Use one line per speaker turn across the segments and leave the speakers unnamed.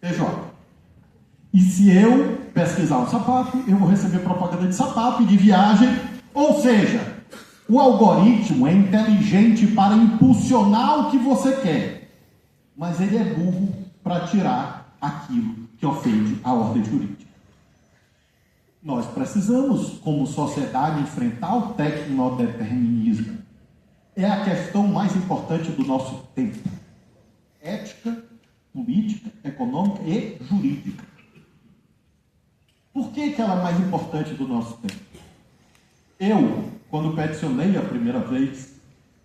PJ. E se eu pesquisar um sapato, eu vou receber propaganda de sapato e de viagem. Ou seja, o algoritmo é inteligente para impulsionar o que você quer, mas ele é burro para tirar aquilo que ofende a ordem jurídica. Nós precisamos, como sociedade, enfrentar o tecnodeterminismo. É a questão mais importante do nosso tempo. Ética, política, econômica e jurídica. Por que ela é mais importante do nosso tempo? Eu, quando peticionei a primeira vez,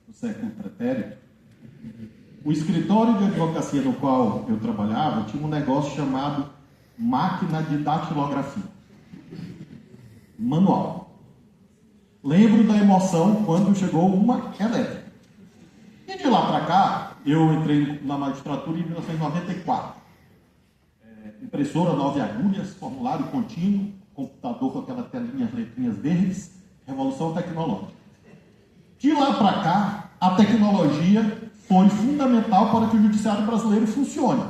no século pretérito, o escritório de advocacia no qual eu trabalhava tinha um negócio chamado máquina de datilografia. Manual. Lembro da emoção quando chegou uma elétrica. E de lá para cá, eu entrei na magistratura em 1994. Impressora 9 agulhas, formulário contínuo, computador com aquela telinha, letrinhas verdes, revolução tecnológica. De lá para cá, a tecnologia foi fundamental para que o judiciário brasileiro funcione.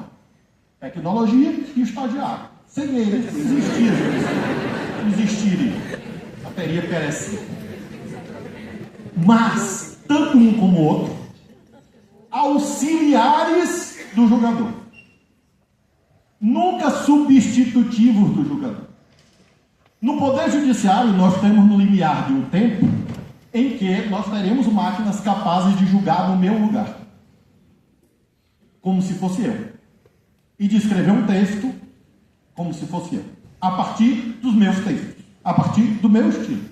Tecnologia e estagiário. Sem eles, não existiria. A teria perecido. Mas, tanto um como o outro, auxiliares do julgador. Nunca substitutivos do julgador. No Poder Judiciário, nós temos no limiar de um tempo em que nós teremos máquinas capazes de julgar no meu lugar. Como se fosse eu. E de escrever um texto como se fosse eu. A partir dos meus textos. A partir do meu estilo.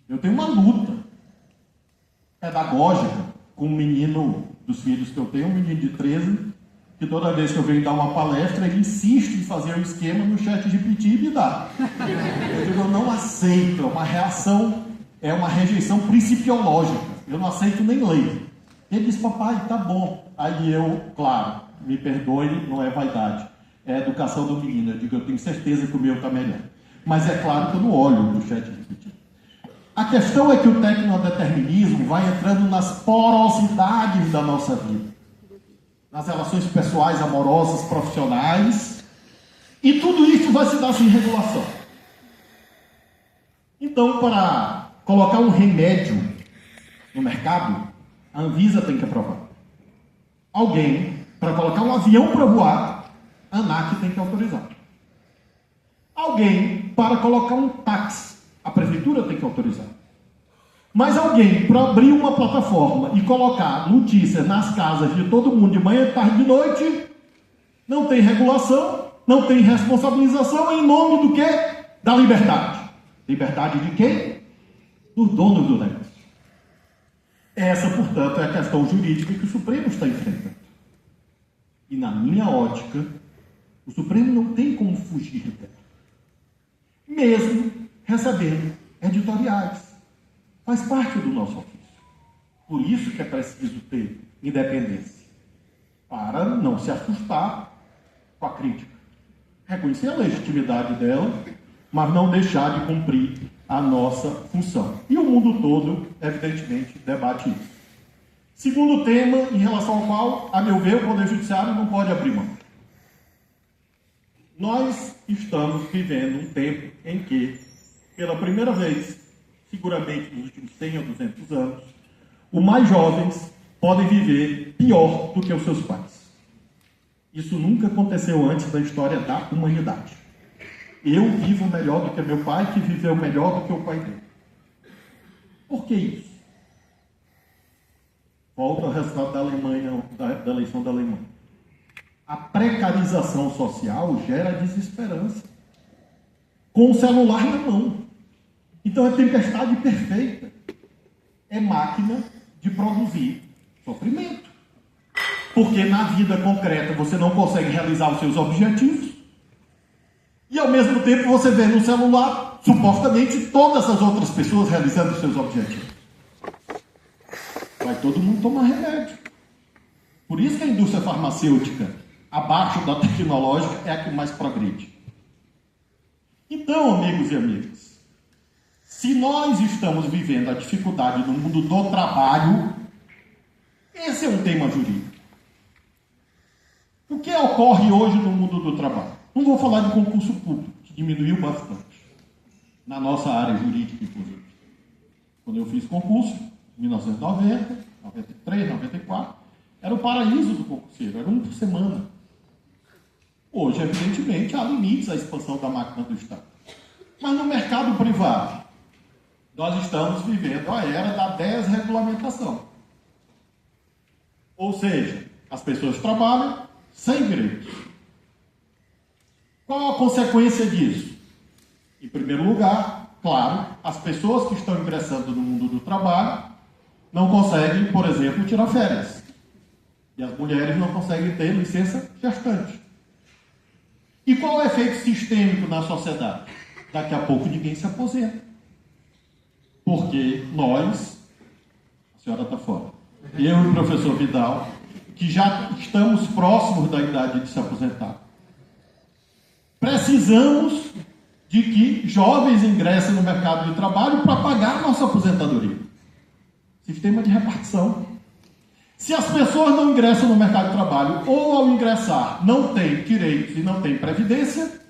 Eu tenho uma luta pedagógica com um menino dos filhos que eu tenho, um menino de 13, que toda vez que eu venho dar uma palestra, ele insiste em fazer o esquema no chat GPT e me dá. Eu digo, eu não aceito, é uma reação, é uma rejeição principiológica. Eu não aceito nem lei. Ele diz, papai, tá bom. Aí eu, claro, me perdoe, não é vaidade. É a educação do menino. Eu digo, eu tenho certeza que o meu está melhor. Mas é claro que eu não olho no chat GPT. A questão é que o tecnodeterminismo vai entrando nas porosidades da nossa vida. Nas relações pessoais, amorosas, profissionais. E tudo isso vai se dar sem regulação. Então, para colocar um remédio no mercado, a Anvisa tem que aprovar. Alguém, para colocar um avião para voar, a ANAC tem que autorizar. Alguém, para colocar um táxi, a prefeitura tem que autorizar. Mas alguém, para abrir uma plataforma e colocar notícias nas casas de todo mundo de manhã, tarde e de noite, não tem regulação, não tem responsabilização, em nome do quê? Da liberdade. Liberdade de quem? Dos donos do negócio. Essa, portanto, é a questão jurídica que o Supremo está enfrentando. E na minha ótica, o Supremo não tem como fugir dela. Mesmo recebendo editoriais. Faz parte do nosso ofício. Por isso que é preciso ter independência. Para não se assustar com a crítica. Reconhecer a legitimidade dela, mas não deixar de cumprir a nossa função. E o mundo todo, evidentemente, debate isso. Segundo tema, em relação ao qual, a meu ver, o Poder Judiciário não pode abrir mão. Nós estamos vivendo um tempo em que, pela primeira vez, seguramente nos últimos 100 ou 200 anos, os mais jovens podem viver pior do que os seus pais. Isso nunca aconteceu antes da história da humanidade. Eu vivo melhor do que meu pai, que viveu melhor do que o pai dele. Por que isso? Volta ao resultado da Alemanha, da eleição da Alemanha. A precarização social gera desesperança. Com o celular na mão. Então é tempestade perfeita. É máquina de produzir sofrimento. Porque na vida concreta você não consegue realizar os seus objetivos. E ao mesmo tempo você vê no celular, supostamente, todas as outras pessoas realizando os seus objetivos. Vai todo mundo tomar remédio. Por isso que a indústria farmacêutica, abaixo da tecnológica, é a que mais progride. Então, amigos e amigas, se nós estamos vivendo a dificuldade no mundo do trabalho, esse é um tema jurídico. O que ocorre hoje no mundo do trabalho? Não vou falar de concurso público, que diminuiu bastante, na nossa área jurídica, inclusive. Quando eu fiz concurso, em 1990, 93, 94, era o paraíso do concurseiro, era um por semana. Hoje, evidentemente, há limites à expansão da máquina do Estado. Mas no mercado privado, nós estamos vivendo a era da desregulamentação. Ou seja, as pessoas trabalham sem direitos. Qual a consequência disso? Em primeiro lugar, claro, as pessoas que estão ingressando no mundo do trabalho não conseguem, por exemplo, tirar férias. E as mulheres não conseguem ter licença gestante. E qual é o efeito sistêmico na sociedade? Daqui a pouco ninguém se aposenta. Porque nós, a senhora está fora, eu e o professor Vidal, que já estamos próximos da idade de se aposentar, precisamos de que jovens ingressem no mercado de trabalho para pagar a nossa aposentadoria. Sistema de repartição. Se as pessoas não ingressam no mercado de trabalho, ou ao ingressar não têm direitos e não têm previdência,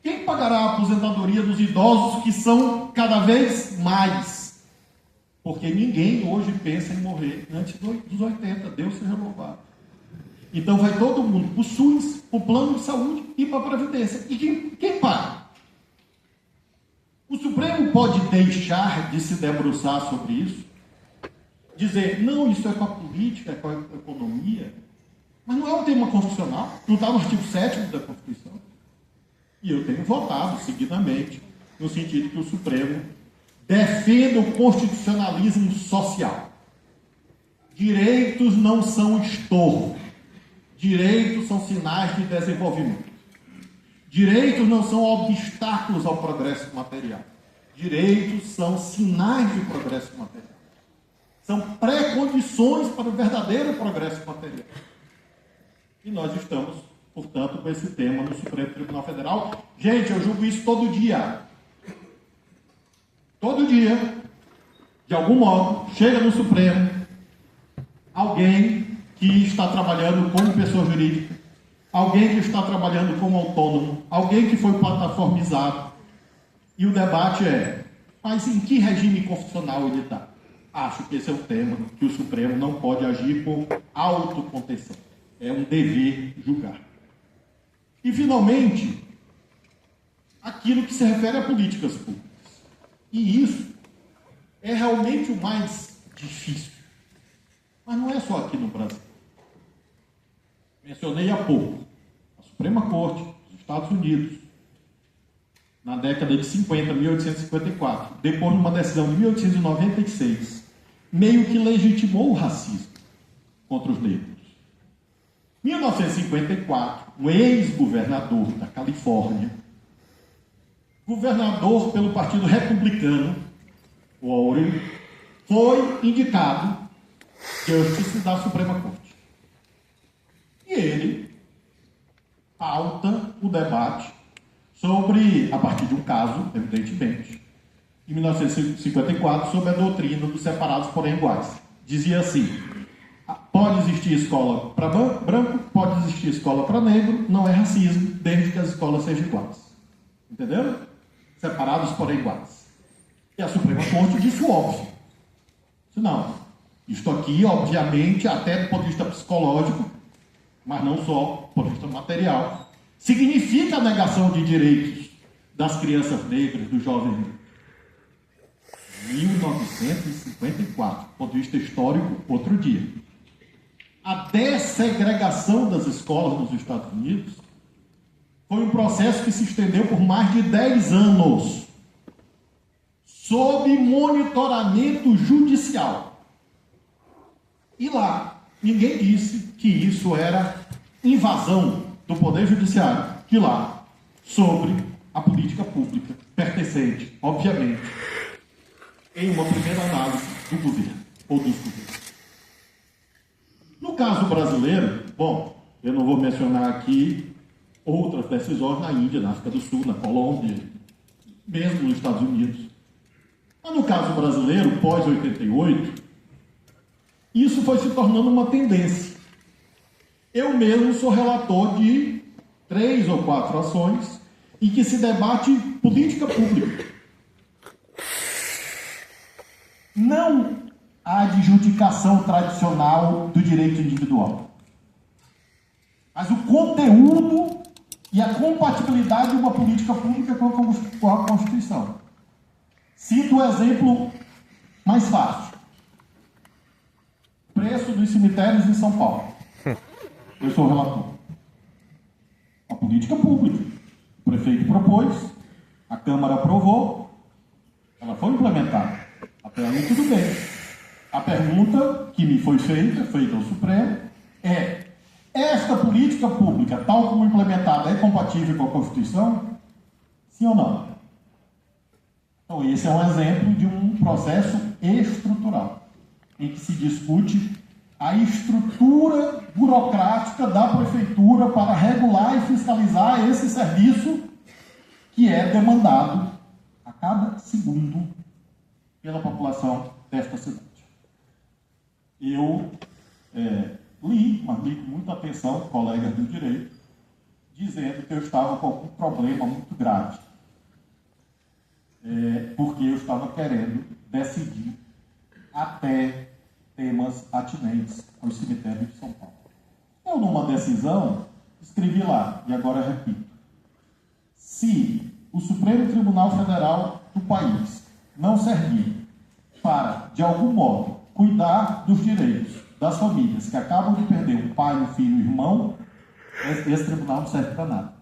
quem pagará a aposentadoria dos idosos, que são cada vez mais? Porque ninguém hoje pensa em morrer antes dos 80, Deus seja louvado. Então vai todo mundo para o SUS, para o plano de saúde e para a previdência. E quem paga? O Supremo pode deixar de se debruçar sobre isso? Dizer, não, isso é com a política, é com a economia, mas não é um tema constitucional, não está no artigo 7º da Constituição. E eu tenho votado seguidamente no sentido que o Supremo defenda o constitucionalismo social. Direitos não são estorvo. Direitos são sinais de desenvolvimento. Direitos não são obstáculos ao progresso material. Direitos são sinais de progresso material. São pré-condições para o verdadeiro progresso material. E nós estamos, portanto, com esse tema no Supremo Tribunal Federal. Gente, eu julgo isso todo dia. Todo dia, de algum modo, chega no Supremo alguém que está trabalhando como pessoa jurídica, alguém que está trabalhando como autônomo, alguém que foi plataformizado. E o debate é, mas em que regime constitucional ele está? Acho que esse é o tema que o Supremo não pode agir por autocontenção. É um dever julgar. E, finalmente, aquilo que se refere a políticas públicas. E isso é realmente o mais difícil. Mas não é só aqui no Brasil. Mencionei há pouco a Suprema Corte dos Estados Unidos, na década de 50, 1854, depois de uma decisão de 1896, meio que legitimou o racismo contra os negros. Em 1954, um ex-governador da Califórnia, governador pelo Partido Republicano, o Orwell, foi indicado justice da Suprema Corte. E ele pauta o debate sobre, a partir de um caso, evidentemente, em 1954, sobre a doutrina dos separados porém iguais. Dizia assim, pode existir escola para branco, pode existir escola para negro, não é racismo, desde que as escolas sejam iguais. Entenderam? Separados porém iguais. E a Suprema Corte disse o óbvio. Disse, não, isto aqui, obviamente, até do ponto de vista psicológico, mas não só do ponto de vista material, significa a negação de direitos das crianças negras, dos jovens negros. 1954, do ponto de vista histórico, outro dia. A dessegregação das escolas nos Estados Unidos foi um processo que se estendeu por mais de 10 anos, sob monitoramento judicial. E lá, ninguém disse que isso era invasão do Poder Judiciário, de lá, sobre a política pública pertencente, obviamente, em uma primeira análise do governo, ou dos governos. No caso brasileiro, bom, eu não vou mencionar aqui outras decisões na Índia, na África do Sul, na Colômbia, mesmo nos Estados Unidos. Mas no caso brasileiro, pós-88, isso foi se tornando uma tendência. Eu mesmo sou relator de 3 ou 4 ações em que se debate política pública. Não a adjudicação tradicional do direito individual, mas o conteúdo e a compatibilidade de uma política pública com a Constituição. Cito o exemplo mais fácil. Preço dos cemitérios em São Paulo. Eu sou o relator. A política pública. O prefeito propôs, a Câmara aprovou, ela foi implementada. Até aí tudo bem. A pergunta que me foi feita ao Supremo, é: esta política pública, tal como implementada, é compatível com a Constituição? Sim ou não? Então, esse é um exemplo de um processo estrutural, em que se discute a estrutura burocrática da prefeitura para regular e fiscalizar esse serviço que é demandado a cada segundo pela população desta cidade. Eu li, mas li com muita atenção, colegas do direito, dizendo que eu estava com algum problema muito grave, porque eu estava querendo decidir até temas atinentes aos cemitérios de São Paulo. Eu, numa decisão, escrevi lá, e agora repito: se o Supremo Tribunal Federal do país não servir para, de algum modo, cuidar dos direitos das famílias que acabam de perder um pai, um filho, um irmão, esse tribunal não serve para nada.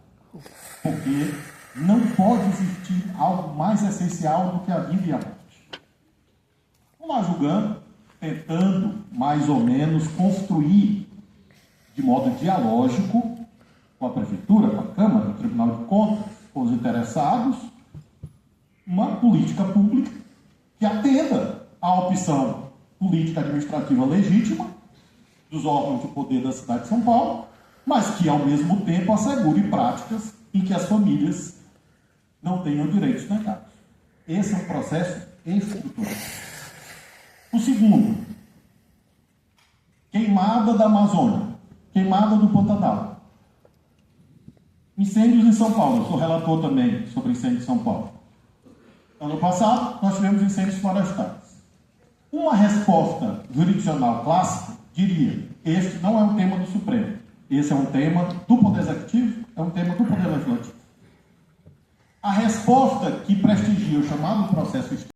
Porque não pode existir algo mais essencial do que a vida e a morte. Vamos lá julgando, tentando, mais ou menos, construir de modo dialógico com a Prefeitura, com a Câmara, com o Tribunal de Contas, com os interessados, uma política pública que atenda à opção política administrativa legítima dos órgãos de poder da cidade de São Paulo, mas que, ao mesmo tempo, assegure práticas em que as famílias não tenham direitos negados. Esse é um processo estrutural. O segundo, queimada da Amazônia, queimada do Pantanal. Incêndios em São Paulo, eu sou relator também sobre incêndios em São Paulo. Ano passado, nós tivemos incêndios florestais. Uma resposta jurisdicional clássica diria: este não é um tema do Supremo, esse é um tema do Poder Executivo, é um tema do Poder Legislativo. A resposta que prestigia o chamado processo